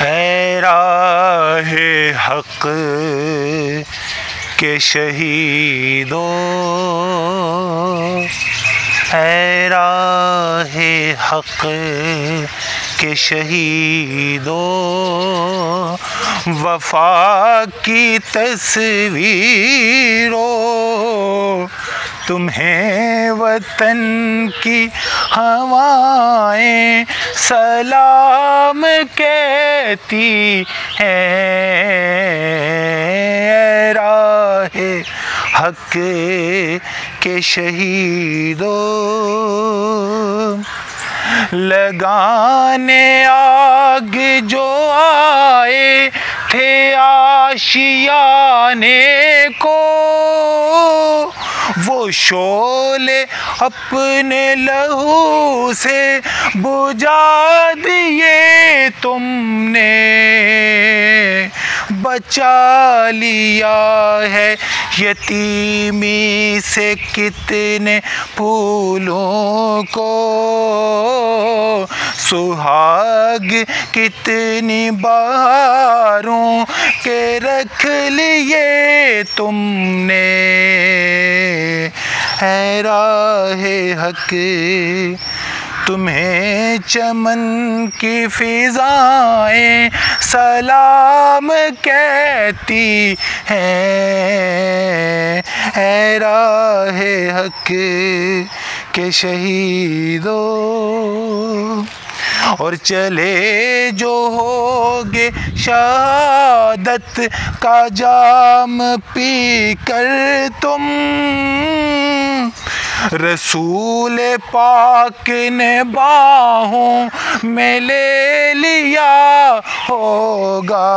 है राहे हक के शहीदों, है राहे हक के शहीदों, वफा की तस्वीरों, तुम्हें वतन की हवाएं सलाम कहती हैं। राहे हक के शहीदों, लगाने आग जो आए थे आशियाने को, वो शोले अपने लहू से बुझा दिए तुमने। बचा लिया है यतीमी से कितने फूलों को, सुहाग कितनी बहारों के रख लिए तुमने। है राहे हक तुम्हें चमन की फिजाएं सलाम कहती हैं। है राहे हक के शहीदों, और चले जो होगे शहादत का जाम पी कर तुम, रसूल पाक ने बाहों में ले लिया होगा।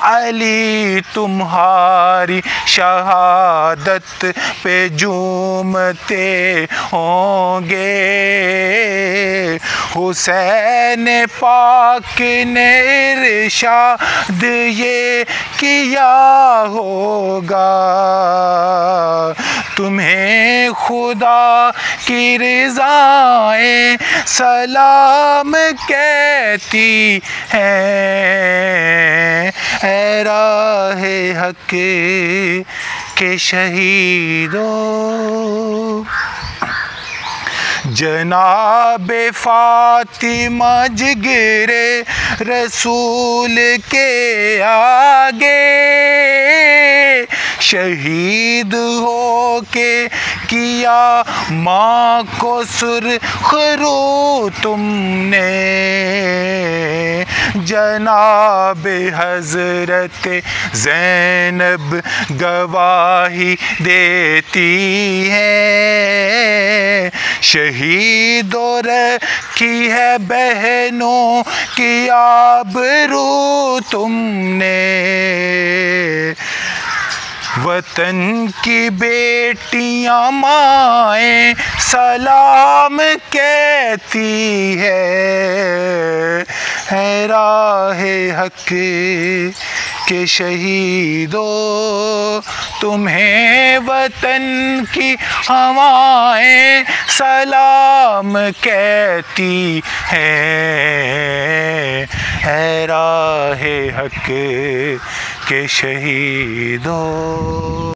अली तुम्हारी शहादत पे झूमते होंगे, हुसैन पाक ने इरशाद ये किया होगा। तुम्हें खुदा की रिज़ाएं सलाम कहती हैं। है राहे हक के शहीदों, जनाबे फातिमा जिगरे रसूल के आगे, शहीद हो के किया माँ को सुरखरू तुमने। जनाबे हज़रत ज़ैनब गवाही देती है, शहीदों रखी है बहनों की आबरू तुमने। वतन की बेटियां माएँ सलाम कहती है। राहे हक के शहीदों, तुम्हें वतन की हवाएं सलाम कहती हैं। है राहे हक के शहीदों।